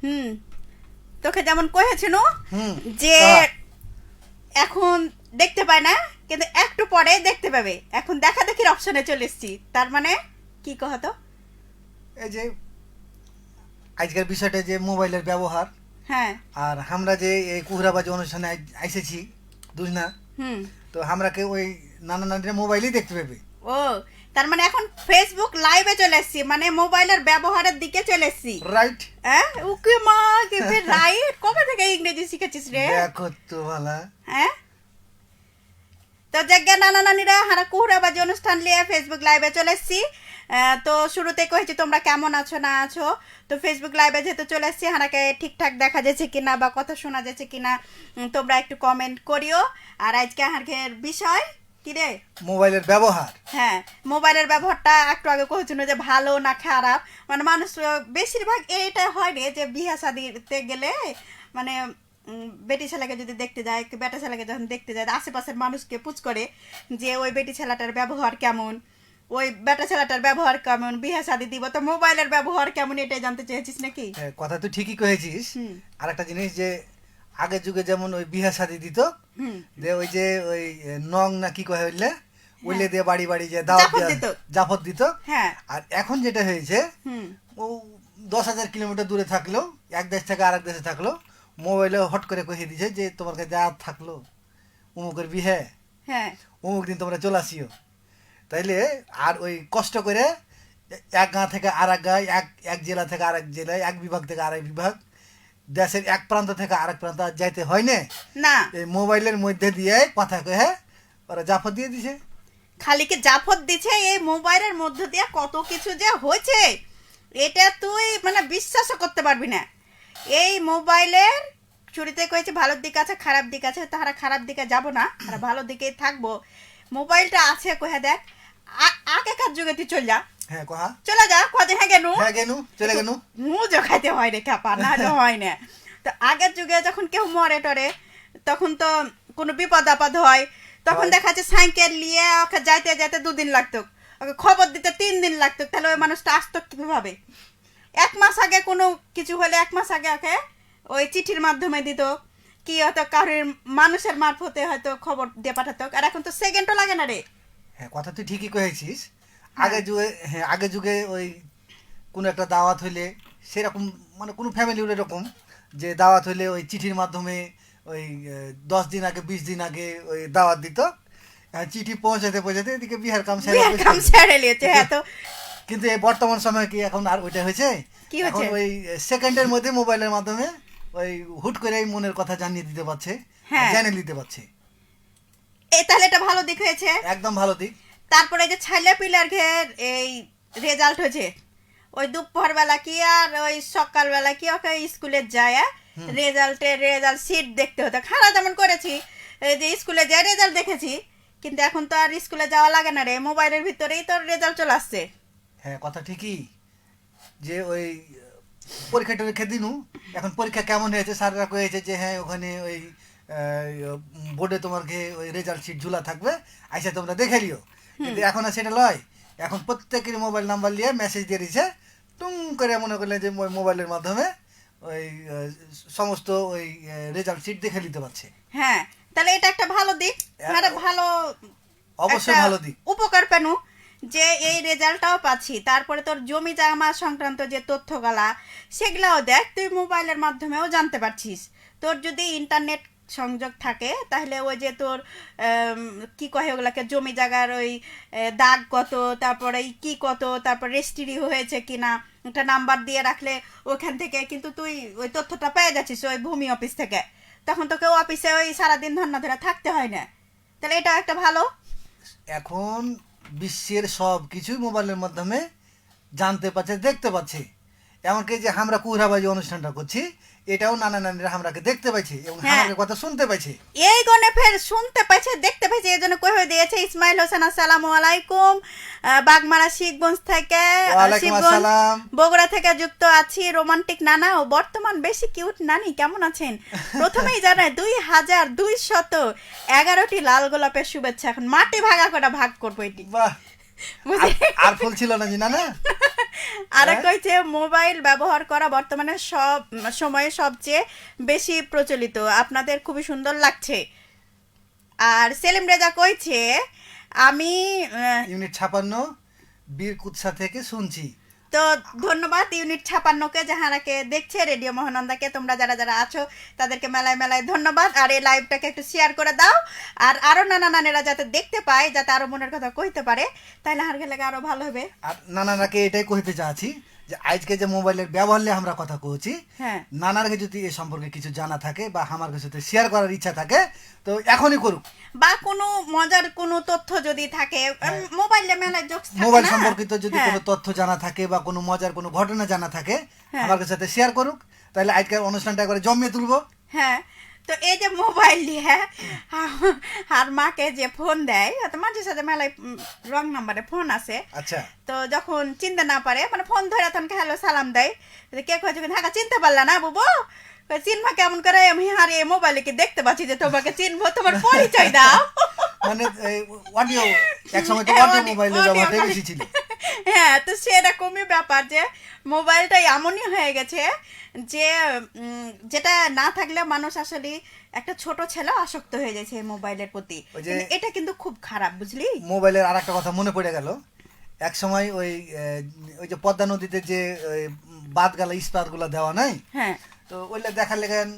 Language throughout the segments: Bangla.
হুম তোকে যেমন কহেছিল হুম যে কহ। এখন দেখতে পায় না, কিন্তু একটু পরে দেখতে পাবে। এখন দেখা দেখির অপশনে চলে এসেছি, তার মানে কি কহতো? এই যে আজকের বিষয়টা যে মোবাইলের ব্যবহার, হ্যাঁ। আর আমরা যে এই কুহরাবাজি অনুষ্ঠানে আইসেছি দুজনা, হুম। তো আমরাকে ওই নানা নানিরা মোবাইলেই দেখতে পাবে। ও, তার মানে এখন ফেসবুক লাইভে চলে এসেছি, মানে মোবাইলের ব্যবহারের দিকে চলে এসেছি। রাইট। হ্যাঁ, উকি মা কি রাইট, কবে থেকে ইংরেজি শিখেছিস রে? দেখো তো ভালা। হ্যাঁ, তো জায়গা নানা নানিরা হারা কুহরাবাজি অনুষ্ঠান নিয়ে ফেসবুক লাইভে চলে এসেছি। তো শুরুতে কয়েছি তোমরা কেমন আছো না আছো। তো ফেসবুক লাইভে যেহেতু চলে এসেছি, হারাকে ঠিকঠাক দেখা যাচ্ছে কিনা বা কথা শোনা যাচ্ছে কিনা তোমরা একটু কমেন্ট করিও। আর আজকে হারকের বিষয় কি রে? মোবাইলের ব্যবহার। হ্যাঁ, মোবাইলের ব্যবহারটা একটু আগে কহেছিল যে ভালো না খারাপ। মানে মানুষ বেশিরভাগ এইটা হয় রে, যে বিয়া শাদিতে গেলে মানে বেটি ছেলেকে যদি দেখতে যায়, বেটা ছেলেকে যখন দেখতে যায়, আশেপাশের মানুষকে পুছ করে যে ওই বেটি ছেলেটার ব্যবহার কেমন, ওই বেটা ছেলেটার ব্যবহার কেমন, বিয়া শাদি দিব তো মোবাইলের ব্যবহার কেমন, এটাই জানতে চেয়েছিস নাকি? হ্যাঁ, কথা তো ঠিকই কয়েছিস। হুম। আর একটা জিনিস যে আগের যুগে যেমন ওই বিহা শাদি দিত, হুম। যে ওই যে ওই নং না কি কয় হইলে ওইলে হ্যাঁ। দিয়ে বাড়ি বাড়ি যে দাওয়াত জাফর দিত। জাফর দিত। হ্যাঁ। আর এখন যেটা হয়েছে, হুম। ও 10,000 কিলোমিটার দূরে থাকলেও, এক দেশ থেকে আরেক দেশে থাকলেও, মোবাইলে হট করে কহে দিছে যে তোমার কাছে যা থাকলো অমুকের বিহে, হ্যাঁ। অমুক দিন তোমরা চলে আসিও। তাইলে আর ওই কষ্ট করে এক গাঁ থেকে আর এক গাঁ, এক এক জেলা থেকে আরেক জেলায়, এক বিভাগ থেকে আরেক বিভাগ, দেশের এক প্রান্ত থেকে আরেক প্রান্ত আর যাইতে হয় না। না, এই মোবাইলের মধ্যে দিয়ে কথা কয়ে ওরা জাফর দিয়ে দিছে। খালি কি জাফর দিছে, এই মোবাইলের মধ্য দিয়ে কত কিছু যে হয়েছে এটা তুই মানে বিশ্বাসও করতে পারবি না। এই মোবাইলের শুরুতে কয়েছে ভালো দিক আছে খারাপ দিক আছে, তাহারা খারাপ দিকে যাব না, তারা ভালো দিকেই থাকবো। মোবাইলটা আছে কহে দেখ, আগেকার যুগে তুই চল যা, হ্যাঁ কহা। চলে যা কদে, হ্যাঁ গেনু, হ্যাঁ গেনু, চলে গেনু। মুজো খাইতে হয় রে খাপা, না যে হয় না। তো আগের যুগে যখন কেউ মরে টরে, তখন তো কোনো বিপদ আপদ হয়, তখন হয়। দেখা যাচ্ছে সাইকেল নিয়ে ওকে যাইতে যাইতে 2 দিন লাগতো, ওকে খবর দিতে 3 দিন লাগতো। তাহলে ওই মানুষটা আসতো কিভাবে? 1 মাস আগে কোনো কিছু হলে 1 মাস আগে ওকে ওই চিঠির মাধ্যমে দিত, কি হয়তো কারোর মানুষের মারফতে হয়তো খবর দিয়ে পাঠাতো। আর এখন তো সেকেন্ডও লাগে না রে। হ্যাঁ, কথা তুই ঠিকই কয়েছিস। হ্যাঁ। আগে যুগে, হ্যাঁ আগের যুগে ওই কোনো একটা দাওয়াত হইলে সেরকম, মানে কোনো ফ্যামিলির এরকম যে দাওয়াত হইলে ওই চিঠির মাধ্যমে ওই 10 দিন আগে 20 দিন আগে ওই দাওয়াত দিত। চিঠি পৌঁছাতে পৌঁছাতে এদিকে বিহার কাম সেরে বিয়ে বসে কাম থাকে। ছেড়ে লিয়েছে, হ্যাঁ। তো কিন্তু এই বর্তমান সময় কি এখন আর ওইটা হয়েছে? কি এখন হচ্ছে? ওই সেকেন্ডের মধ্যে মোবাইলের মাধ্যমে ওই হুট করে মনের কথা জানিয়ে দিতে পারছে, হ্যাঁ। জেনে নিতে পারছে। তাহলে এটা ভালো দিক হয়েছে। একদম ভালো দিক। তারপরে যে ছেলে পিলার ঘের এই রেজাল্ট হয়েছে, ওই দুপুর বেলা কি আর ওই সকালবেলা কি ওকে স্কুলে যায়, রেজাল্ট সিট দেখতে হতো। খারাপ যেমন করেছি, এই যে স্কুলে যায় রেজাল্ট দেখেছি, কিন্তু এখন তো আর স্কুলে যাওয়া লাগে না রে, মোবাইলের ভিতরেই তো রেজাল্ট চলে আসছে। হ্যাঁ, কথা ঠিকই। যে ওই পরীক্ষা টরীক্ষা দিনু, এখন পরীক্ষা কেমন হয়েছে স্যাররা কয়েছে যে হ্যাঁ ওখানে ওই বোর্ডে তোমাকে ওই রেজাল্ট শিট ঝুলা থাকবে, আইসা তোমরা দেখে লিও। কিন্তু এখন আর সেটা লয়। এখন প্রত্যেকের মোবাইল নাম্বার নিয়ে মেসেজ দিয়ে দিছে, টুং করে মনে করলেন যে ওই মোবাইলের মাধ্যমে ওই সমস্ত ওই রেজাল্ট শিট দেখে নিতে পারছে। হ্যাঁ, তাহলে এটা একটা ভালো দিক, মানে ভালো, অবশ্যই একটা ভালো দিক। উপকার পেনু যে এই রেজাল্টটাও পাচ্ছি। তারপরে তোর জমি জামা সংক্রান্ত যে তথ্যগুলা, সেগুলাও দেখ তুই মোবাইলের মাধ্যমেও জানতে পারছিস। তোর যদি ইন্টারনেট সংযোগ থাকে, তাহলে ওই যে তোর কি কহে ওগুলাকে, জমি জায়গার ওই দাগ কত, তারপরে কি কত, তারপর রেজিস্ট্রি হয়েছে কিনা, একটা নাম্বার দিয়ে রাখলে ওইখান থেকে কিন্তু তুই ওই তথ্যটা পেয়ে যাচ্ছিস ওই ভূমি অফিস থেকে। তখন তোকে অফিসে ওই সারাদিন ধর্না ধরে থাকতে হয় না। তাহলে এটা একটা ভালো। এখন বিশ্বের সব কিছুই মোবাইলের মাধ্যমে জানতে পারছে, দেখতে পাচ্ছে। এমনকি যে আমরা কুহরাবাজি অনুষ্ঠানটা করছি, এটাও নানা নানিরা আমরাকে দেখতে পাইছে এবং হ্যাঁ। আমাদের কথা শুনতে পাইছে। এই গনে ফের শুনতে পাইছে, দেখতে পাইছে, এই জন্য কয়ে দিয়েছে ইসমাইল হোসেন আসসালামু আলাইকুম, বাগমারা শিখগঞ্জ থেকে, ওয়ালাইকুম আসসালাম। বগুড়া থেকে যুক্ত আছি। রোমান্টিক নানা ও বর্তমান বেশি কিউট নানি কেমন আছেন? প্রথমেই জানাই 2211টি লাল গোলাপের শুভেচ্ছা। এখন মাটি ভাগা করে ভাগ করবো এটি। বাহ, বুঝলি? আর ফুল ছিল না জি, না না আর হ্যাঁ? কইছে মোবাইল ব্যবহার করা বর্তমানে সব সময়ে সবচেয়ে বেশি প্রচলিত, আপনাদের খুবই সুন্দর লাগছে। আর সেলিম রেজা কইছে আমি ইউনিট 56 বীর কুৎসা থেকে শুনছি। তো ধন্যবাদ ইউনিট 56কে, যাহারাকে দেখছে রেডিও মহানন্দাকে, তোমরা যারা যারা আছো তাদেরকে মেলায় মেলায় ধন্যবাদ। আর এই লাইভটাকে একটু শেয়ার করে দাও, আর আরো নানা নানেরা যাতে দেখতে পায়, যাতে আরো মনের কথা কইতে পারে, তাহলে হার গেলে আরো ভালো হবে। আর নানারাকে এটাই কইতে চাচ্ছি যে আজকে যে মোবাইলের ব্যবহার নিয়ে আমরা কথা কইছি, হ্যাঁ নানারকে যদি এ সম্পর্কে কিছু জানা থাকে বা আমার সাথে শেয়ার করার ইচ্ছা থাকে তো এখনই করুক। বা কোনো মজার কোনো তথ্য যদি থাকে, মোবাইলে মেলায় জোকস থাকে মোবাইল না? সম্পর্কিত যদি হ্যাঁ, কোনো তথ্য জানা থাকে বা কোনো মজার কোনো ঘটনা জানা থাকে হ্যাঁ। আমার সাথে শেয়ার করুক, তাহলে আজকের অনুষ্ঠানটা একবারে জমিয়ে তুলবো। হ্যাঁ। তো এই যে মোবাইল দিয়ে আর মাকে যে ফোন দেয়, তো মাঝে সাথে মেলায় রং নাম্বারে ফোন আছে, আচ্ছা তো যখন চিনতে না পারে মানে ফোন ধরে তখন হ্যালো সালাম দেয়, তো কে কয়েছে ঢাকা চিনতে পারলা না বুবু, কয়, চিনবা কেমন করে, আমি আরে মোবাইলে কি দেখতে পাচ্ছি যে তোমাকে চিনবো, তোমার পরিচয় দাও। মানে অডিও, এক সময় তো অডিও মোবাইলের ব্যবহারটা বেশি ছিল। হ্যাঁ, তো সেরকমই ব্যাপার যে মোবাইলটা এমনই হয়ে গেছে যে যেটা না থাকলে মানুষ আসলে একটা ছোট ছেলে আসক্ত হয়ে যাচ্ছে এই মোবাইলের প্রতি। ওই যে- কিন্তু এটা কিন্তু খুব খারাপ, বুঝলি? মোবাইলের আর একটা কথা মনে পড়ে গেল, এক সময় ওই যে পদ্মা নদীতে যে বাঁধগালা ইস্পাতগুলো দেওয়া নাই, হ্যাঁ তো ওইটা দেখার লেগেন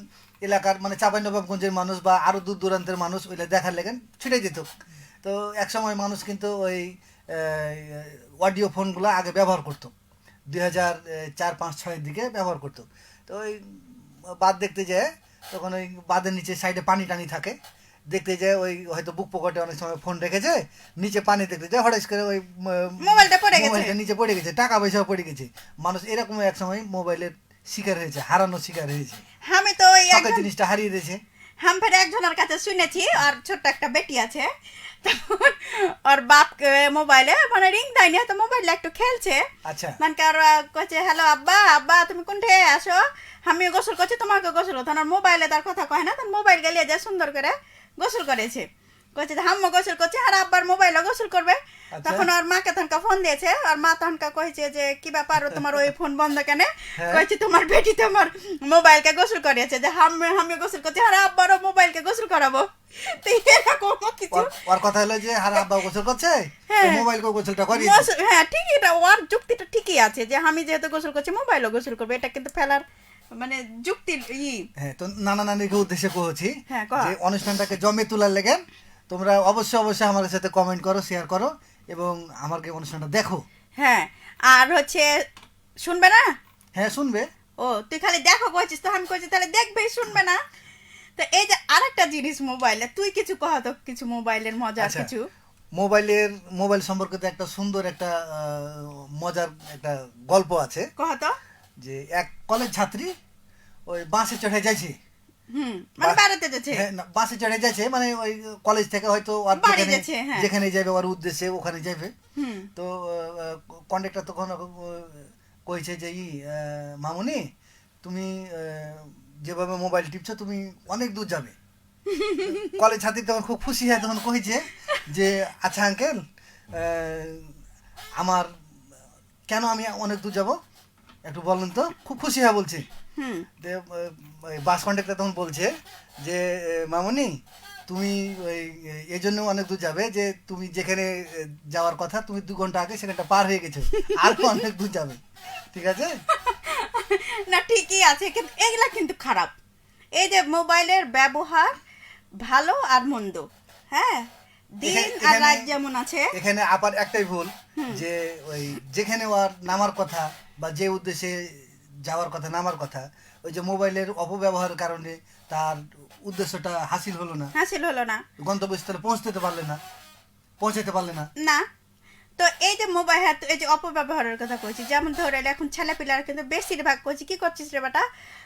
এলাকার মানে চাঁপাইনবাবগঞ্জের মানুষ বা আরো দূর দূরান্তের মানুষ ওইটা দেখার লেগেন ছুটে যেত। তো এক সময় মানুষ কিন্তু ওই অডিও ফোনগুলো আগে ব্যবহার করতো, 2004, 5, 6 দিকে ব্যবহার করতো। তো ওই বাঁধ দেখতে যায়, তখন ওই বাঁধের নিচে সাইডে পানি টানি থাকে, দেখতে যায় ওই হয়তো বুক পকেটে অনেক সময় ফোন রেখেছে, নিচে পানি দেখতে যায়, হঠাৎ করে ওই মোবাইলটা পড়ে গেছে। মোবাইলটা নিচে পড়ে গেছে, টাকা পয়সাও পড়ে গেছে। মানুষ এরকম এক সময় মোবাইলের শিকার হয়েছে, হারানোর শিকার হয়েছে, আমি তো ওই শখের জিনিসটা হারিয়ে দিয়েছে। ফের একজনের কাছে শুনেছি, আর ছোট্ট একটা বেটি আছে, তখন ওর বাপ মোবাইলে মানে রিং দেয়নি, তো মোবাইলে একটু খেলছে, আচ্ছা মানে আর কইছে হ্যালো আব্বা, আব্বা তুমি কোনঠে আসো, আমি গোসল করছি, তোমাকে গোসল করতে, আর মোবাইলে তার কথা কয় না, তার মোবাইল গেলিয়ে যায় সুন্দর করে গোসল করেছে, কইছে যে হাম্মা গোসল করছে আর আব্বার মোবাইলে গোসল করবে। আচ্ছা। তখন ওর মাকে তখনকা ফোন দিয়েছে, আর মা তখনকা কইছে যে কি ব্যাপার তোমার ওই ফোন বন্ধ কেন, হ্যাঁ। কইছে তোমার বেটি তো আমার মোবাইলকে গোসল করিয়েছে, যে আমি গোসল করছি আর আব্বারও মোবাইলকে গোসল করাবো। তো এরকম কিছু ওর কথা হলো যে হারা আব্বা গোসল করছে, হ্যাঁ। মোবাইল কো গোসলটা করি। হ্যাঁ ঠিকই, এটা ওর যুক্তিটা ঠিকই আছে যে আমি যেহেতু গোসল করছি মোবাইলও গোসল করবে, এটা কিন্তু ফেলার মানে যুক্তির হ্যাঁ, তো নানা নানিকে উদ্দেশ্যে কইছি হ্যাঁ, কও। যে অনুষ্ঠানটাকে জমে তোলার লেগে তোমরা অবশ্যই আমার সাথে কমেন্ট করো, শেয়ার করো এবং আমাকে অনুষ্ঠানটা দেখো। হ্যাঁ, আর হচ্ছে শুনবে না? হ্যাঁ শুনবে। ও তুই খালি দেখো কইছিস, তো আমি কইছি তাহলে দেখবেই, শুনবে না? তো এই যে আরেকটা জিনিস মোবাইলে, তুই কিছু কহ তো, কিছু মোবাইলের মজার আচ্ছা, কিছু। মোবাইল সম্পর্কিত একটা সুন্দর একটা মজার একটা গল্প আছে, কহ তো। যে এক কলেজ ছাত্রী ওই বাসে চড়ে যাচ্ছে। মানে বেড়াতে যাচ্ছে। হ্যাঁ, না, বাসে চড়ে যাচ্ছে মানে ওই কলেজ থেকে হয়তো ওর বাড়ি যেখানে- যাচ্ছে, হ্যাঁ। যেখানে যাবে ওর উদ্দেশ্যে ওখানে যাবে। হুম তো কন্ডাক্টর তখন কইছে যে মামুনি তুমি যেভাবে মোবাইল টিপছো তুমি অনেক দূর যাবে। কলেজ ছাত্রী তখন খুব খুশি হয়, তখন কইছে যে আচ্ছা আঙ্কেল, আমার কেন আমি অনেক দূর যাব একটু বলুন তো, খুব খুশি হয় বলছে। হুম যে বাস কন্ডাক্টর তখন বলছে যে মামুনি তুমি ওই এই জন্য অনেক দূর যাবে যে তুমি যেখানে যাওয়ার কথা তুমি 2 ঘন্টা আগে সেখানটা পার হয়ে গেছো, আর অনেক দূর যাবে। ঠিক আছে, না ঠিকই আছে, কিন্তু এগুলা কিন্তু খারাপ। এই যে মোবাইলের ব্যবহার ভালো আর মন্দ, হ্যাঁ, দিন আর এখানে- রাত যেমন আছে। এখানে আবার একটাই ভুল যে ওই যেখানে ওর নামার কথা বা যে উদ্দেশ্যে যাওয়ার কথা নামার কথা, ওই যে মোবাইলের অপব্যবহারের কারণে তার উদ্দেশ্যটা হাসিল হলো না, হাসিল হলো না। গন্তব্যস্থলে পৌঁছতে পারলে না। না, তো এই যে মোবাইল, এই যে অপব্যবহারের কথা কইছি, যেমন ধরে এখন ছেলেপিলারা কিন্তু বেশিরভাগ কইছি কি করছিস রে বেটা,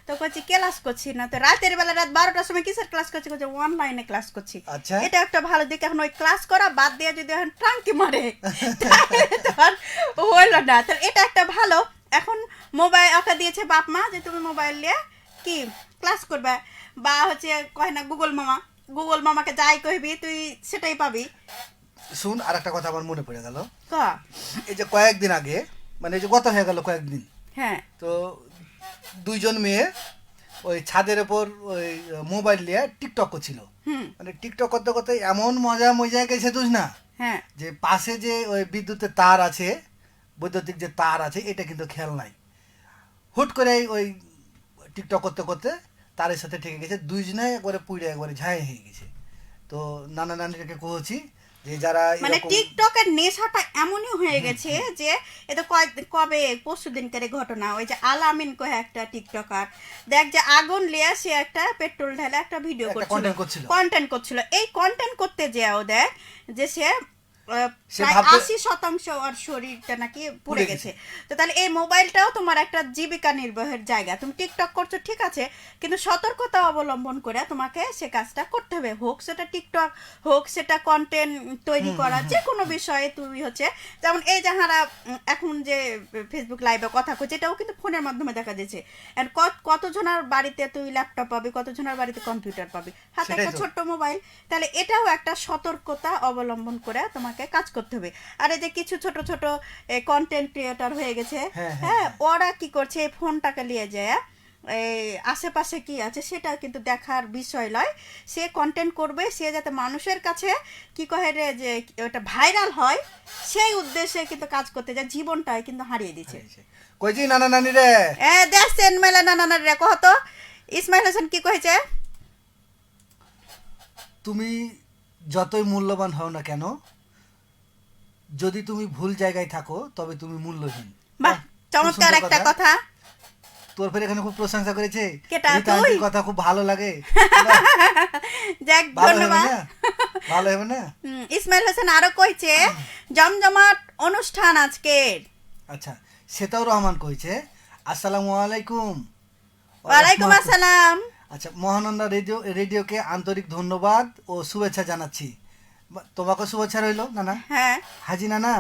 তো কইছি ক্লাস করছি না, তো রাতের বেলা রাত 12টার সময় কিসের ক্লাস করছি, কইছে অনলাইনে ক্লাস করছি। আচ্ছা। এটা একটা ভালো দিক। এখন ওই ক্লাস করা বাদ দিয়ে যদি এখন টাঙ্কি মারে তাহলে তো আর হইলো না। তো এটা একটা ভালো। এখন মোবাইল ওকে দিয়েছে বাপ মা যে তুমি মোবাইল নিয়ে কি ক্লাস করবে, বা হচ্ছে কয় না গুগল মামাকে যাই কইবি তুই সেটাই পাবি। শুন আর একটা কথা আমার মনে পড়ে গেল। ক এই যে কয়েকদিন আগে, মানে এই যে গত হয়ে গেল কয়েকদিন, হ্যাঁ তো দুইজন মেয়ে ওই ছাদের ওপর ওই মোবাইল নিয়ে টিকটক করছিল। হুম মানে টিকটক করতে করতে এমন মজা গেছে তুই না, হ্যাঁ যে পাশে যে ওই বিদ্যুতের তার আছে, বৈদ্যুতিক যে তার আছে, এটা কিন্তু খেয়াল নাই। হুট করে ওই টিকটক করতে করতে তারের সাথে ঠেকে গেছে, দুইজনে একবারে পুড়ে একবারে ঝাঁই হয়ে গেছে। তো নানা নানিকে কহছি যে যারা মানে এরকম টিকটকের নেশাটা এমনই হয়ে গেছে যে এটা কবে পরশু দিনকার ঘটনা। ওই যে আলামিন কয়ে একটা টিকটকার, দেখ যে আগুন লিয়ে সে একটা পেট্রোল ঢালে একটা ভিডিও একটা করছিল, content করছিল। কন্টেন্ট করছিল। এই কন্টেন্ট করতে যেও দেখ যে সে সে প্রায় ভাবতে- 80% ওর শরীরটা নাকি পুড়ে পুড়ে গেছে। গেছে। তো তাহলে এই মোবাইলটাও তোমার একটা জীবিকা নির্বাহের জায়গা। তুমি টিকটক করছো ঠিক আছে, কিন্তু সতর্কতা অবলম্বন করে তোমাকে সে কাজটা করতে হবে। হোক সেটা টিকটক, হোক সেটা কন্টেন্ট তৈরি করা, যে কোনো বিষয়ে তুমি হচ্ছে যেমন এই যাহারা এখন যে ফেসবুক লাইভে কথা কচ্ছে, এটাও কিন্তু ফোনের মাধ্যমে দেখা যাচ্ছে। আর কতজনের বাড়িতে তুই ল্যাপটপ পাবি, কতজনের বাড়িতে কম্পিউটার পাবি, হাতে সেটাই একটা তো। ছোট্ট মোবাইল। তাহলে এটাও একটা সতর্কতা অবলম্বন করে তোমাকে কাজ করতে হবে। আর এই যে কিছু ছোট ছোট কন্টেন্ট ক্রিয়েটর হয়ে গেছে, হ্যাঁ, হ্যাঁ, হ্যাঁ, ওরা কি করছে, এই ফোনটাকে নিয়ে যায় এই আশেপাশে কি আছে সেটা কিন্তু দেখার বিষয় নয়। সে কন্টেন্ট করবে, সে যাতে মানুষের কাছে কি কহে রে যে ওটা ভাইরাল হয়, সেই উদ্দেশ্যে কিন্তু কাজ করতে যায়, জীবনটাই কিন্তু হারিয়ে দিচ্ছে। কইছি নানা নানি রে, দেখছেন মেলা নানা রে কহতো ইসমাইল হোসেন কি কহেছে, তুমি যতই মূল্যবান হও না কেন, যদি তুমি ভুল জায়গায় থাকো তবে তুমি মূল্যহীন। বাহ খুব চমৎকার সুন্দর একটা কথা। তোর ফের এখানে খুব প্রশংসা করেছে, কেটা, রীতা তুই? আন্টির কথা খুব ভালো লাগে। যাক ভালো হবে ধন্যবাদ। না? ভালো হবে না? ইসমাইল হোসেন আরো কইছে জমজমাট অনুষ্ঠান আজকের। আচ্ছা, সেটাও রহমান কইছে আসসালামু আলাইকুম। ওয়ালাইকুম আসসালাম। আচ্ছা, মহানন্দা রেডিওকে আন্তরিক ধন্যবাদ ও শুভেচ্ছা জানাচ্ছি। তোমাকে শুভেচ্ছা রইলো নানা। হ্যাঁ, হাজি নানা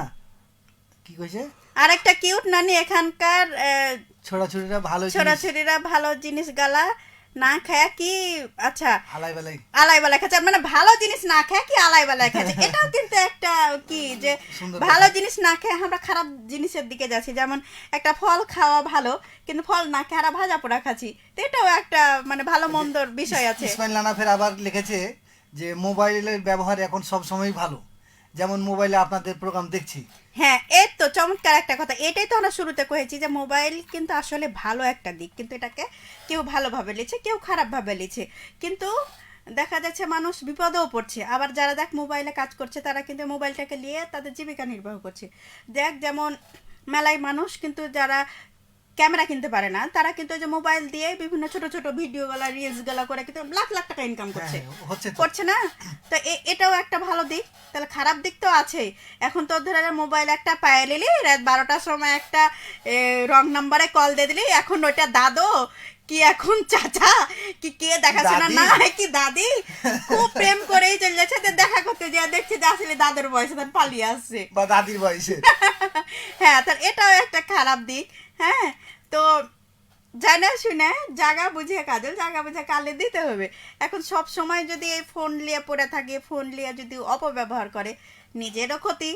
কি কইছে, আরেকটা কিউট নানি এখানকার ছোড়াছুড়িরা ভালো জিনিস ছোড়াছুড়িরা ভালো জিনিস গালা না খায় কি, আচ্ছা আলাই বেলাই আলাই বেলা খাচ্ছে, মানে ভালো জিনিস না খায় কি আলাই বেলা খাচ্ছে। এটাও কিন্তু একটা কি যে সুন্দর ভালো কথা। জিনিস না খেয়ে আমরা খারাপ জিনিসের দিকে যাচ্ছি। যেমন একটা ফল খাওয়া ভালো, কিন্তু ফল না খেয়ে আমরা ভাজা পোড়া খাচ্ছি। তো এটাও একটা মানে ভালো মন্দর বিষয় আছে। ইসমাইল নানা ফের আবার লিখেছে যে মোবাইলের ব্যবহার এখন সব সময় ভালো, যেমন মোবাইলে আপনাদের প্রোগ্রাম দেখছি। হ্যাঁ, এই তো চমৎকার একটা কথা। এটাই তো আমরা শুরুতে কয়েছি যে মোবাইল কিন্তু আসলে ভালো একটা দিক, কিন্তু এটাকে কেউ ভালোভাবে লিখছে, কেউ খারাপভাবে লিখছে। কিন্তু দেখা যাচ্ছে মানুষ বিপদেও পড়ছে। আবার যারা দেখ মোবাইলে কাজ করছে তারা কিন্তু মোবাইলটাকে নিয়ে তাদের জীবিকা নির্বাহ করছে। দেখ যেমন মেলায় মানুষ কিন্তু যারা ক্যামেরা কিনতে পারে না, তারা কিন্তু ওই যে মোবাইল দিয়ে বিভিন্ন ছোট ছোট ভিডিওগুলা রিলসগুলা করে কিন্তু লাখ লাখ টাকা ইনকাম করছে, হ্যাঁ, হচ্ছে তো। করছে না? তো এটাও একটা ভালো দিক। তাহলে খারাপ দিক তো আছেই। এখন তো ধরে মোবাইল একটা পায়ে নিলি, রাত 12টার সময় একটা রং নাম্বারে কল দিয়ে দিলি, এখন ওইটা দাদো কি এখন চাচা কি কে দেখাশোনা দাদি। না কি দাদি, খুব প্রেম করেই চলে যাচ্ছে। তো দেখা করতে যা দেখছি যে আসলে দাদুর বয়সে তার পালিয়ে আসছে। বা দাদির বয়সে। হ্যাঁ, তাহলে এটাও একটা খারাপ দিক। হ্যাঁ, তো জানা শুনে জায়গা বুঝে কাজল, জায়গা বুঝে কালে দিতে হবে। এখন সব সময় যদি এই ফোন নিয়ে পড়ে থাকে, ফোন নিয়ে যদি অপব্যবহার করে, নিজেরও ক্ষতি,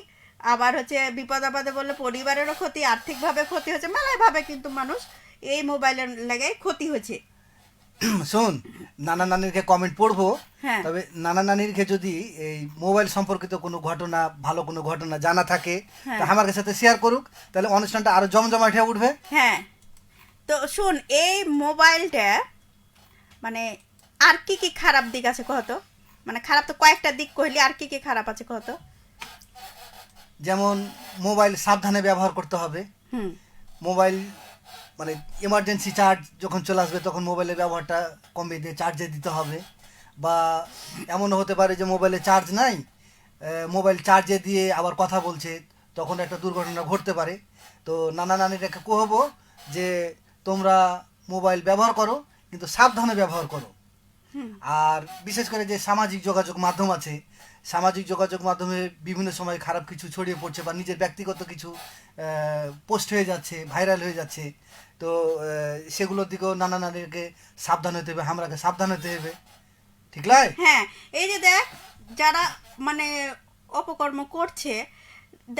আবার হচ্ছে বিপদ আপদে বললে পরিবারেরও ক্ষতি, আর্থিকভাবে ক্ষতি হচ্ছে, মেলায় কিন্তু মানুষ এই মোবাইলের লাগাই ক্ষতি হচ্ছে। শোন, নানা নানিরকে কমেন্ট পড়বো, হ্যাঁ। তবে নানা নানিরকে যদি এই মোবাইল সম্পর্কিত কোনো ঘটনা, ভালো কোনো ঘটনা জানা থাকে, হ্যাঁ। তা আমার সাথে শেয়ার করুক, তাহলে অনুষ্ঠানটা আরো জমজমাট হয়ে উঠবে। হ্যাঁ, তো শুন, এই মোবাইলটা মানে আর কি কি খারাপ দিক আছে কহতো? মানে খারাপ তো কয়েকটা দিক কইলি, আর কি কি খারাপ আছে কহতো? যেমন মোবাইল সাবধানে ব্যবহার করতে হবে। হুম মোবাইল মানে এমার্জেন্সি চার্জ যখন চলে আসবে তখন মোবাইলের ব্যবহারটা কমিয়ে দিয়ে চার্জে দিতে হবে। বা এমনও হতে পারে যে মোবাইলে চার্জ নাই, মোবাইল চার্জে দিয়ে আবার কথা বলছে, তখন একটা দুর্ঘটনা ঘটতে পারে। তো নানা নানিটাকে কহবো যে তোমরা মোবাইল ব্যবহার করো, কিন্তু সাবধানে ব্যবহার করো। হুম আর বিশেষ করে যে সামাজিক যোগাযোগ মাধ্যম আছে, সামাজিক যোগাযোগ মাধ্যমে বিভিন্ন সময় খারাপ কিছু ছড়িয়ে পড়ছে বা নিজের ব্যক্তিগত কিছু পোস্ট হয়ে যাচ্ছে, ভাইরাল হয়ে যাচ্ছে। তো সেগুলোর দিকেও নানা নানিকে সাবধান হতে হবে, আমরাকে সাবধান হতে হবে, ঠিক নয়? হ্যাঁ, এই যে দেখ যারা মানে অপকর্ম করছে,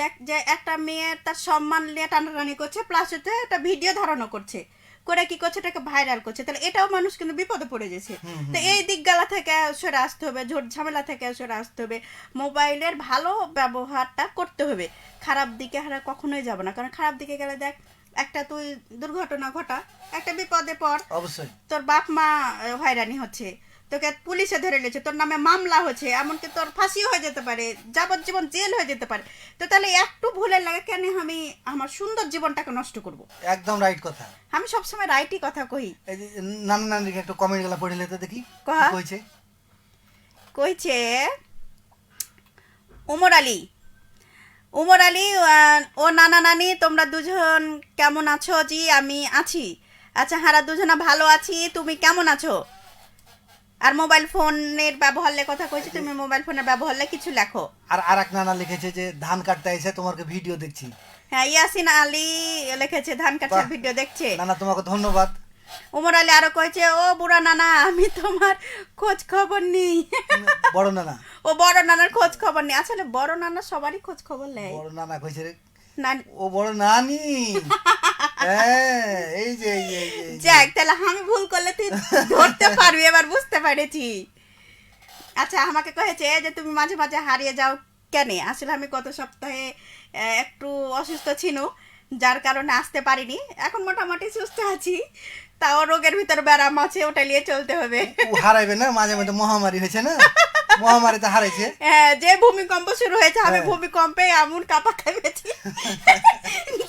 দেখ যে একটা মেয়ে তার সম্মান নিয়ে টানাটানি করছে, প্লাস হচ্ছে একটা ভিডিও ধারণও করছে, করে কি করছে এটাকে ভাইরাল করছে, তাহলে এটাও মানুষ কিন্তু বিপদে পড়ে গেছে। তো এই দিকগুলা থেকে সরে আসতে হবে, ঝোট ঝামেলা থেকে সরে আসতে হবে, মোবাইলের ভালো ব্যবহারটা করতে হবে, খারাপ দিকে হারা কখনোই যাব না, কারণ খারাপ দিকে গেলে দেখ একটা তুই দুর্ঘটনা ঘটা, একটা বিপদে পড়, অবশ্যই তোর বাপ মা হয়রানি হচ্ছে, তোকে পুলিশে ধরে নিয়েছে, তোর নামে মামলা হচ্ছে, এমনকি তোর ফাঁসিও হয়ে যেতে পারে, যাবজ্জীবন জেল হয়ে যেতে পারে। তো তাহলে একটু ভুলের লাগে কেন আমি আমার সুন্দর জীবনটাকে নষ্ট করব? একদম রাইট কথা। আমি সবসময় রাইটই কথা কই। এই যে নানা নানিকে একটু কমেন্ট গুলা পড়ে লেতে দেখি কহা? কি কইছে। কইছে উমর আলী, উমর আলী, ও নানা নানি তোমরা দুজন কেমন আছো? জি আমি আছি। আচ্ছা হারা দুজনা ভালো আছি, তুমি কেমন আছো? আর মোবাইল ফোনের ব্যবহারের কথা কইছি, তুমি মোবাইল ফোনের ব্যবহারে কিছু লেখো। আর আরেক নানা লিখেছে যে ধান কাটতে এসে তোমাকে ভিডিও দেখছি। হ্যাঁ ইয়াসিন আলী লিখেছে ধান কাটার বাহ। ভিডিও দেখছে। নানা তোমাকে ধন্যবাদ। উমর আলী আরো কয়েছে ও বুড়া নানা আমি তোমার খোঁজ খবর নিই। বড় নানা, ও বড় নানার খোঁজ খবর নেই, আসলে বড় নানা সবারই খোঁজ খবর নেয়। বড় নানা কইছে রে, নানি ও বড় নানি। হ্যাঁ এই যে এই যে। যাক তাহলে আমি ভুল করলে তুই ধরতে পারবি, এবার বুঝতে পেরেছি। আচ্ছা আমাকে কয়েছে যে তুমি মাঝে মাঝে হারিয়ে যাও কেন? আসলে আমি গত সপ্তাহে একটু অসুস্থ ছিল, যার কারণে আসতে পারিনি, এখন মোটামুটি সুস্থ আছি, তাও রোগের ভিতর ব্যারাম আছে, ওটা নিয়ে চলতে হবে। ও হারাইবে না, মাঝে মাঝে মহামারী হয়েছে না, মহামারীতে হারাইছে। হ্যাঁ যে ভূমিকম্প শুরু হয়েছে আমি হ্যাঁ। ভূমিকম্পে এমন কাপা খাইছি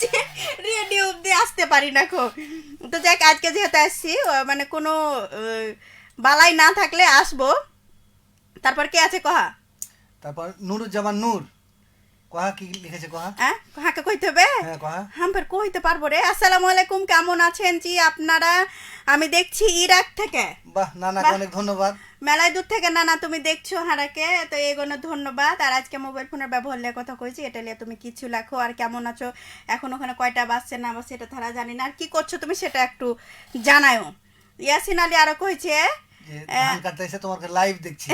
যে রেডিও অব্দি আসতে পারি না খুব। তো যাক আজকে যেহেতু আসছি মানে কোনো বালাই না থাকলে আসবো। তারপর কে আছে কহা? তারপর নুরুজ্জামান নূর কহা কি লিখেছে কহা। হ্যাঁ কাকে কইতে হবে? হ্যাঁ কহা। হাম্পার কইতে পারবো রে। আসসালামু আলাইকুম, কেমন আছেন জি আপনারা? আমি দেখছি ইরাক থেকে। বাহ নানাকে বাহ। অনেক ধন্যবাদ। মেলায় দূর থেকে নানা তুমি দেখছো হারাকে, তো এগুলো ধন্যবাদ। আর আজকে মোবাইল ফোনের ব্যবহার নিয়ে কথা কইছি, এটা নিয়ে তুমি কিছু লেখো। আর কেমন আছো, এখন ওখানে কয়টা বাজছে না বাজছে এটা তারা জানি না, আর কি করছো তুমি সেটা একটু জানাও। ইয়াসিন আলী আরো কইছে যে ধান কাটতে এসে তোমাকে লাইভ দেখছি।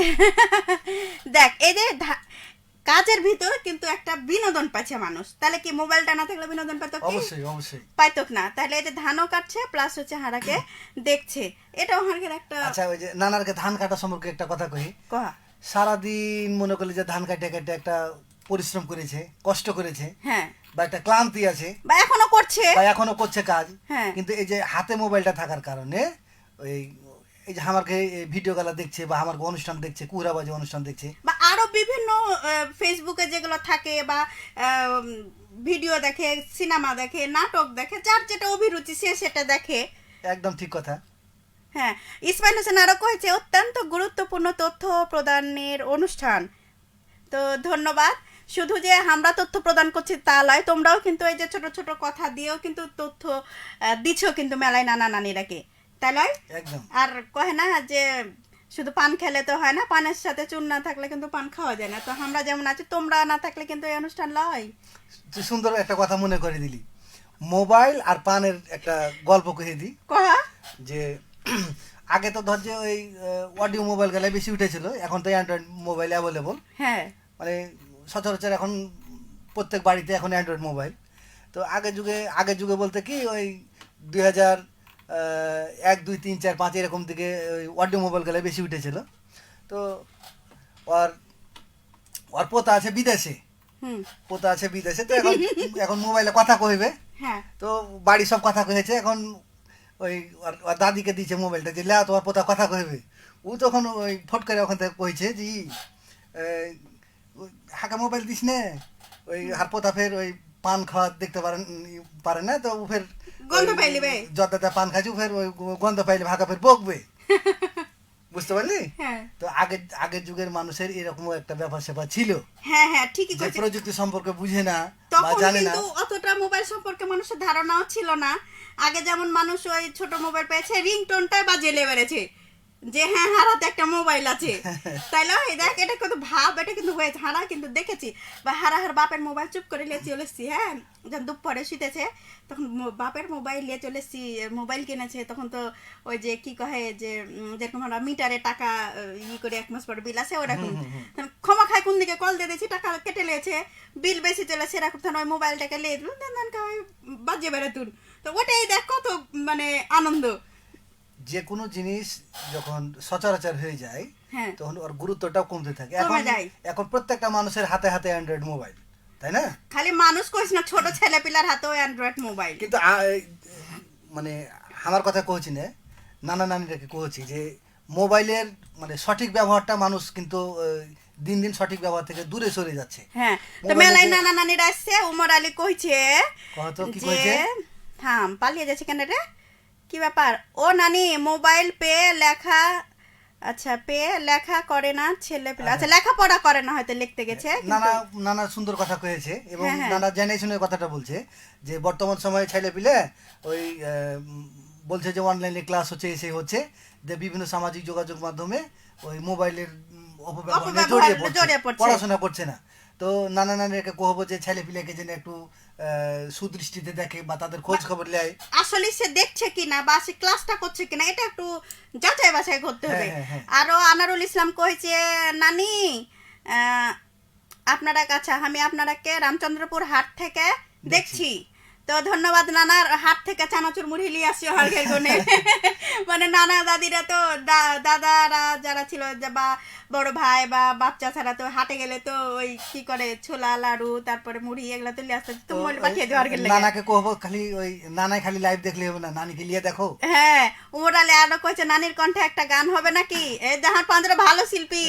দেখ এই যে কাজের ভিতরে কিন্তু একটা বিনোদন পাচ্ছে মানুষ, তাহলে কি মোবাইলটা না থাকলে বিনোদন পেত কি? অবশ্যই অবশ্যই পাইতক না। তাহলে এই যে ধানও কাটছে প্লাস হচ্ছে হারাকে দেখছে, এটাও হারাকের একটা আচ্ছা ওই যে নানারকে ধান কাটা সম্পর্কে একটা কথা কই। কহা। সারাদিন মনে করলে যে ধান কাটে কাটে একটা পরিশ্রম করেছে, কষ্ট করেছে, হ্যাঁ বা একটা ক্লান্তি আছে, বা এখনো করছে। বা এখনো করছে কাজ, হ্যাঁ। কিন্তু এই যে হাতে মোবাইলটা থাকার কারণে ওই এই যে আমাকে ভিডিও গালা দেখছে বা আমার অনুষ্ঠান দেখছে, কুহরাবাজি অনুষ্ঠান দেখছে, বা আরো বিভিন্ন ফেসবুকে যেগুলো থাকে বা ভিডিও দেখে, সিনেমা দেখে, নাটক দেখে, যার যেটা অভিরুচি সে সেটা দেখে। একদম ঠিক কথা। হ্যাঁ ইসমাইল হোসেন আরো কয়েছে অত্যন্ত গুরুত্বপূর্ণ তথ্য প্রদানের অনুষ্ঠান। তো ধন্যবাদ। শুধু যে আমরা তথ্য প্রদান করছি তা নয়, তোমরাও কিন্তু এই যে ছোট ছোট কথা দিয়েও কিন্তু তথ্য দিচ্ছ কিন্তু মেলায় নানা নানিরাকে, তাই নয়? একদম। আর কহে না যে শুধু পান খেলে তো হয় না, পানের সাথে চুন না থাকলে কিন্তু পান খাওয়া যায় না। তো আমরা যেমন আছি, তোমরা না থাকলে কিন্তু এই অনুষ্ঠান লয়। তুই সুন্দর একটা কথা মনে করে দিলি। মোবাইল আর পানের একটা গল্প কহে দিই। কহা। যে আগে তো ধর যে ওই অডিও মোবাইল গেলে বেশি উঠেছিল, এখন তো অ্যান্ড্রয়েড মোবাইল অ্যাভেলেবল, হ্যাঁ মানে সচরাচর এখন প্রত্যেক বাড়িতে এখন অ্যান্ড্রয়েড মোবাইল। তো আগের যুগে বলতে কি ওই 2001, 2, 3, 4, 5 এরকম দিকে ওই অডিও মোবাইল গেলে বেশি উঠেছিল। তো ওর ওর পোতা আছে বিদেশে, হুম পোতা আছে বিদেশে, তো এখন এখন মোবাইলে কথা কইবে, হ্যাঁ তো বাড়ি সব কথা কয়েছে। এখন ওই ওর দাদিকে দিয়েছে মোবাইলটা, যে লেয়া তোমার পোতা কথা কইবে। ও তখন ওই ফট করে ওখান থেকে কইছে যে হাঁকা মোবাইল দিস নে, ওই হার পোতা ফের ওই পান খাওয়া দেখতে পারে না, তো ও ফের গন্ধ পাইলিবে। যতটা পান খাইছে ও ফের ওই গন্ধ পাইলে ভাগা ফের বকবে। বুঝতে পারলি? হ্যাঁ তো আগের যুগের মানুষের এরকম একটা ব্যাপার স্যাপার ছিল, হ্যাঁ হ্যাঁ ঠিকই যে কইছিস। প্রযুক্তি সম্পর্কে বুঝে না বা তখন জানে না। কিন্তু অতটা মোবাইল সম্পর্কে মানুষের ধারণাও ছিল না। আগে যেমন মানুষ ওই ছোট মোবাইল পেয়েছে রিংটোনটাই বাজিয়ে বেড়েছে, যে হ্যাঁ হারাতে একটা মোবাইল আছে, তাইলে এই দেখ এটা কিন্তু ভাব, এটা কিন্তু হয়েছে হারা কিন্তু দেখেছি। বা হারাহার বাপের মোবাইল চুপ করে নিয়ে চলে এসছি, হ্যাঁ যখন দুপুরে শুতেছে তখন বাপের মোবাইল নিয়ে চলে এসছি, মোবাইল কিনেছে তখন তো ওই যে কি কহে যে যেরকম আমরা মিটারে টাকা করে 1 মাস পরে বিল আছে ওরকম, ক্ষমা খায় কোন দিকে কল দিয়ে দিয়েছি টাকা কেটে নিয়েছে, বিল বেশি চলে সেরকম তখন ওই মোবাইলটাকে নিয়ে দিল বাজে বেড়ে তুল। তো ওটাই দেখ কত মানে আনন্দ। যে কোনো জিনিস যখন সচরাচর হয়ে যায় হ্যাঁ তখন ওর গুরুত্বটাও কমতে থাকে। কমে এখন যায়। এখন প্রত্যেকটা মানুষের হাতে হাতে অ্যান্ড্রয়েড মোবাইল, তাই না? খালি মানুষ কইস না, ছোট ছেলে পিলার হাতেও অ্যান্ড্রয়েড মোবাইল। কিন্তু মানে আমার কথা কইছি না, নানা নানিটাকে কইছি যে মোবাইলের মানে সঠিক ব্যবহারটা মানুষ কিন্তু দিন দিন সঠিক ব্যবহার থেকে দূরে সরে যাচ্ছে। হ্যাঁ তো মোবাইলে মেলায় যে- নানা নানিরা আসছে, উমর আলী কইছে কত কি যে কইছে? থাম পালিয়ে যাচ্ছে কেন রে, কি ব্যাপার? ও নানি মোবাইল পে লেখা, আচ্ছা পে লেখা করে না ছেলে পিলা, আচ্ছা লেখাপড়া করে না হয়তো লিখতে গেছে নানা কিন্তু নানা সুন্দর কথা কয়েছে এবং হ্যাঁ, হ্যাঁ। নানা জেনারেশনের কথাটা বলছে যে বর্তমান সময়ে ছেলে পিলে ওই বলছে যে অনলাইনে ক্লাস হচ্ছে এসে হচ্ছে যে বিভিন্ন সামাজিক যোগাযোগ মাধ্যমে ওই মোবাইলের অপব্যবহারে অপব্যবহারে জড়িয়ে জড়িয়ে পড়ছে, পড়ছে। পড়াশোনা করছে না। তো নানা নানিকে কহবো যে ছেলে পিলেকে যেন একটু সুদৃষ্টিতে দেখে বা তাদের খোঁজ খবর নেয়। আসলে সে দেখছে কিনা বা সে ক্লাসটা করছে কিনা এটা একটু যাচাই বাছাই করতে হবে। হ্যাঁ, হ্যাঁ, হ্যাঁ। আরো আনারুল ইসলাম কইছে নানি আপনারা কাছে আমি আপনারাকে রামচন্দ্রপুর হাট থেকে দেখছি, তো ধন্যবাদ নানার হাট থেকে চানাচুর মুড়ি লিয়ে আসছি হরগের গুনে। মানে নানা দাদিরা তো দাদারা যারা ছিল বা বড় ভাই বা বাচ্চা ছাড়া তো হাটে গেলে তো ওই কি করে ছোলা লাড়ু তারপরে মুড়ি এগুলা তো লিয়ে আসতে, তো তুমি ওই পাঠিয়ে দিও হরগের লেগে। নানাকে কহবো খালি ওই নানাই খালি লাইভ দেখলে হবে না, নানিকে লিয়ে দেখো। হ্যাঁ উমর আলী আরো কইছে নানির কণ্ঠে একটা গান হবে নাকি, এই জাহান পান্দ্রা ভালো শিল্পী।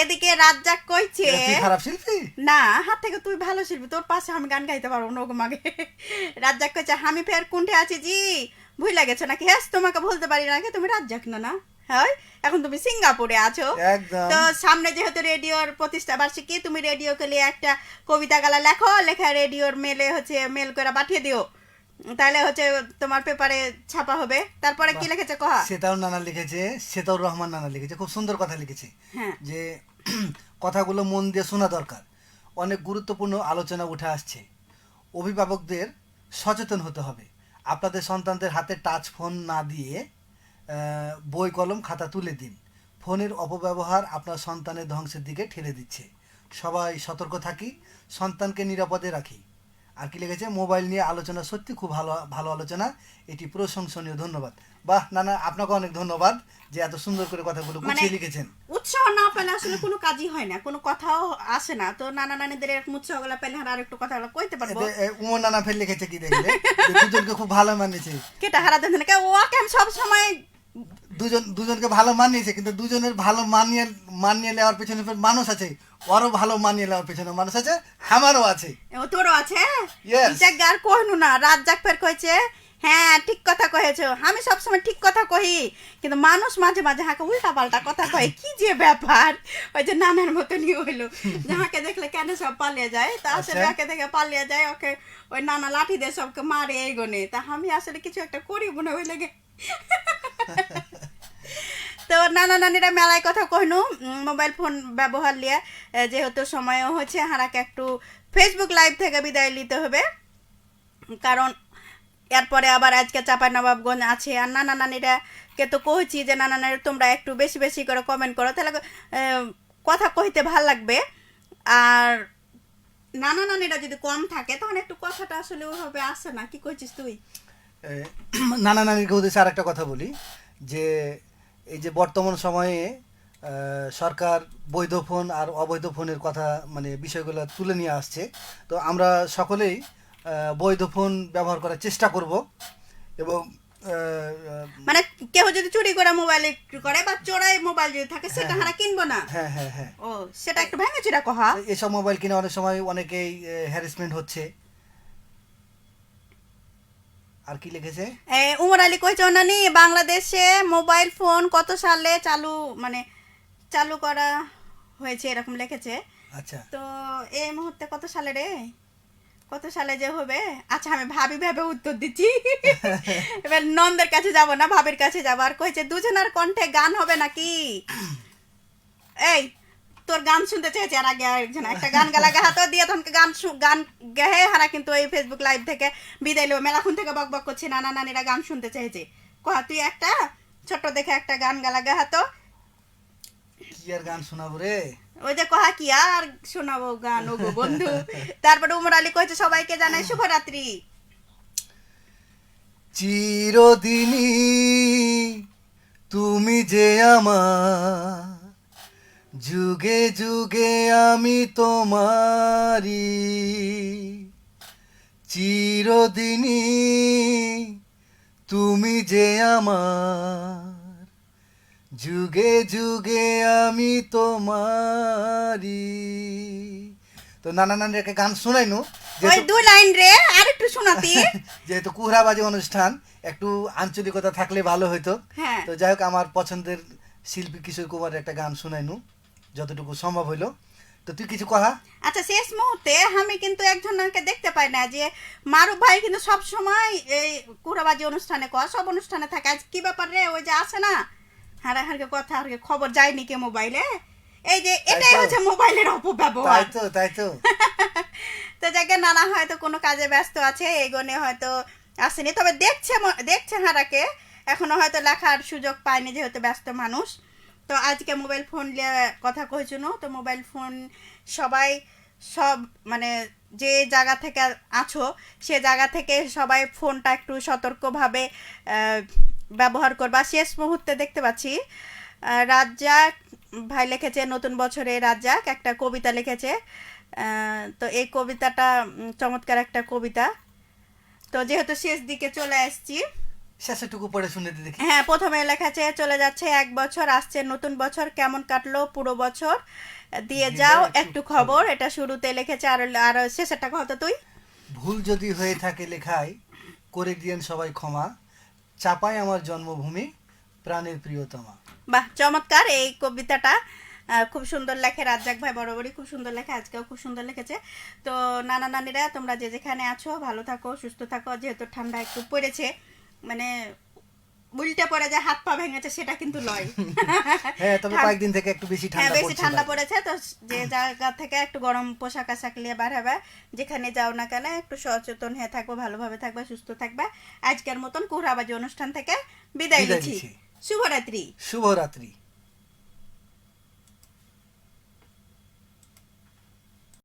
এদিকে রাজ্জাক কইছে তুই খারাপ শিল্পী? না হাত থেকে তুই ভালো শিল্পী, তোর পাশে আমি গান গাইতে পারবো না মাগে। রাজ্জাক কইছে আমি ফের কোনঠে আছি জি ভুলে গেছো নাকি? হ্যাঁ তোমাকে বলতে পারি নাকি তুমি রাজ্জাক না না, হ্যাঁ এখন তুমি সিঙ্গাপুরে আছো। একদম। তো সামনে যেহেতু রেডিওর প্রতিষ্ঠা বার্ষিকী, তুমি রেডিওকে নিয়ে একটা কবিতা গালা লেখো, লেখা রেডিওর মেলে হচ্ছে মেল করে পাঠিয়ে দিও, তাহলে হচ্ছে তোমার পেপারে ছাপা হবে। তারপরে কি লিখেছে কহা? সেটাও নানা লিখেছে, সেটাও রহমান নানা লিখেছে, খুব সুন্দর কথা লিখেছে হ্যাঁ যে কথাগুলো মন দিয়ে শোনা দরকার। অনেক গুরুত্বপূর্ণ আলোচনা উঠে আসছে। অভিভাবকদের সচেতন হতে হবে। আপনাদের সন্তানদের হাতে টাচ ফোন না দিয়ে বই কলম খাতা তুলে দিন। ফোনের অপব্যবহার আপনার সন্তানের ধ্বংসের দিকে ঠেলে দিচ্ছে। সবাই সতর্ক থাকি, সন্তানকে নিরাপদে রাখি। আর কি লিখেছে, মোবাইল নিয়ে আলোচনা সত্যি খুব ভালো ভালো আলোচনা, এটি প্রশংসনীয়। ধন্যবাদ। বাহ নানা, আপনাকে অনেক ধন্যবাদ যে এত সুন্দর করে কথাগুলো গুছিয়ে লিখেছেন। উৎসাহ না পেলে আসলে কোনো কাজই হয় না, কোনো কথাও আসে না। তো নানা নানিদের এরকম উৎসাহ গুলা পেলে আর একটু কথা কইতে পারবো। উমর নানা ফের লিখেছে কি দেখলে, যে দুজনকে খুব ভালো মানিয়েছে। কেটা হারা দেন না ও কেন সব সময় দুজনকে ভালো মানিয়েছে, কিন্তু দুজনের ভালো মানিয়ে নেওয়ার পেছনে ফের মানুষ আছে, ওরও ভালো মানিয়ে নেওয়ার পেছনে মানুষ আছে, আমারও আছে। তোরও আছে। Yes. আর কইনু না, রাজ্জাক ফের কইছে হ্যাঁ ঠিক কথা কহেছো, আমি সবসময় ঠিক কথা কহি, কিন্তু মানুষ মাঝে মাঝে হাঁকে উল্টা পাল্টা কথা কয়, কি যে ব্যাপার। ওই যে নানার মতনই হইলো, যাহাকে দেখলে কেন সব পালিয়ে যায়, তা আসলে আচ্ছা। ওকে দেখে পালিয়ে যায়, ওকে ওই নানা লাঠি দিয়ে সবকে মারে এই গনে, তা আমি আসলে কিছু একটা করি মনে হয়ে লেগে। তো নানা নানিরা মেলায় কথা কইনু মোবাইল ফোন ব্যবহার লিয়ে, যেহেতু সময়ও হচ্ছে হারাকে একটু ফেসবুক লাইভ থেকে বিদায় নিতে হবে, কারণ এরপরে আবার আজকে চাপা নবাবগঞ্জ আছে। আর নানা নানিরা কে তো কইছি যে নানা নানি তোমরা একটু বেশি বেশি করে কমেন্ট করো, তাহলে কথা কইতে ভাল লাগবে। আর নানা নানিরা যদি কম থাকে তখন একটু কথাটা আসলে ওইভাবে আসে না। কি কইছিস তুই? নানা নানির উদ্দেশ্যে আর একটা কথা বলি, যে এই যে বর্তমান সময়ে সরকার বৈধ ফোন আর অবৈধ ফোনের কথা মানে বিষয়গুলো তুলে নিয়ে আসছে। তো আমরা সকলেই বৈধ ফোন ব্যবহার করার চেষ্টা করব এবং মানে কেউ যদি চুরি করে মোবাইল করে বা চোরাই মোবাইল যদি থাকে সেটা হারা কিনবো না। হ্যাঁ হ্যাঁ হ্যাঁ, ও সেটা একটু ভেঙে চুরা কহা। এসব মোবাইল কিনে অনেক সময় অনেকেই হ্যারাসমেন্ট হচ্ছে। আর কি লিখেছে, উমর আলী কইছে নানি বাংলাদেশে মোবাইল ফোন কত সালে চালু করা হয়েছে এরকম লিখেছে। আচ্ছা তো এই মুহূর্তে কত সালে রে? কত সালে যে হবে, আচ্ছা আমি ভাবি ভেবে উত্তর দিচ্ছি। এবার নন্দের কাছে যাব না, ভাবির কাছে যাব। আর কইছে দুজনের কণ্ঠে গান হবে নাকি? এই তোর গান শুনতে চেয়েছে, আর আগে একজন একটা গান গালা গাহা তো দিয়ে তখন গান গেহে হারা কিন্তু এই ফেসবুক লাইভ থেকে বিদায় লো, মেলাখুন থেকে বক বক করছে নানা নানিরা গান শুনতে চেয়েছে। কহ তুই একটা ছোট্ট দেখে একটা গান গালা গাহা তো। কি আর গান শোনাবো রে? ওই যে কহা কি আর শোনাবো গান ও গো বন্ধু। তারপরে উমর আলী কইছে সবাইকে জানাই শুভরাত্রি। চিরদিনই তুমি যে আমার, যুগে যুগে আমি তোমারি। চিরদিনই তুমি যে আমার, যুগে যুগে আমি তোমারি। তো নানা নানির একটা গান শোনাইনু, ওই দুই লাইন রে আর একটু শোনাতি। যেহেতু কুহরাবাজি অনুষ্ঠান, একটু আঞ্চলিকতা থাকলে ভালো হইতো। হ্যাঁ তো যাই হোক, আমার পছন্দের শিল্পী কিশোর কুমারের একটা গান শোনাইনু যতটুকু সম্ভব হইলো। তো তুই কিছু কথা। আচ্ছা, শেষ মুহূর্তে আমি কিন্তু একজনকে দেখতে পাই না, যে মারুফ ভাই কিন্তু সব সময় এই কুড়াবাজি অনুষ্ঠানে কয়, সব অনুষ্ঠানে থাকে। আজ কি ব্যাপার রে? ওই যে আসে না হারা হারকে কথা হারকে খবর যায়নি কে মোবাইলে, এই যে এটাই তো। হচ্ছে মোবাইলের অপব্যবহার। তাই তো তো যাকে নানা হয়তো কোনো কাজে ব্যস্ত আছে, এই গনে হয়তো আসেনি, তবে দেখছে হারাকে, এখনো হয়তো লেখার সুযোগ পায়নি যেহেতু ব্যস্ত মানুষ। তো আজকে মোবাইল ফোন নিয়ে কথা কইছিল। তো মোবাইল ফোন সবাই সব মানে যে জায়গা থেকে আছো সে জায়গা থেকে সবাই ফোনটা একটু সতর্কভাবে ব্যবহার করবা। শেষ মুহূর্তে দেখতে পাচ্ছি রাজ্জাক ভাই লিখেছে নতুন বছরে, রাজ্জাক একটা কবিতা লিখেছে। তো এই কবিতাটা চমৎকার একটা কবিতা। তো যেহেতু শেষ দিকে চলে আসছি, শেষেরটুকু পড়ে শুনে দেখি। হ্যাঁ, প্রথমে লেখা আছে চলে যাচ্ছে এক বছর, আসছে নতুন বছর, কেমন কাটলো পুরো বছর, দিয়ে যাও একটু খবর। এটা শুরুতে লিখেছে। আর আর শেষেরটা কত তুই? ভুল যদি হয়ে থাকে লেখায়, করে দিয়েন সবাই ক্ষমা, চাপায় আমার জন্মভূমি, প্রাণের প্রিয়তমা। বাহ, চমৎকার এই কবিতাটা। খুব সুন্দর লেখে রাজ্জাক ভাই, বরাবরই খুব সুন্দর লেখে, আজকেও খুব সুন্দর লিখেছে। তো নানা নানিরা তোমরা যে যেখানে আছো ভালো থাকো, সুস্থ থাকো। যেহেতু ঠান্ডা একটু পড়েছে, মানে উল্টে পড়ে যে হাত পা ভেঙেছে সেটা কিন্তু লয়। হ্যাঁ, তবে কয়েকদিন থেকে একটু বেশি হ্যাঁ, ঠান্ডা বেশি পড়ছে। ঠান্ডা পড়েছে। তো যে জায়গা থেকে একটু গরম পোশাক আশাক নিয়ে বার হবে, যেখানে যাও না কেন একটু সচেতন হয়ে থাকবো, ভালোভাবে থাকবে, সুস্থ থাকবে। আজকের মতন কুহরাবাজি অনুষ্ঠান থেকে বিদায় বিদায় নিচ্ছি। নিচ্ছি। শুভরাত্রি। শুভরাত্রি।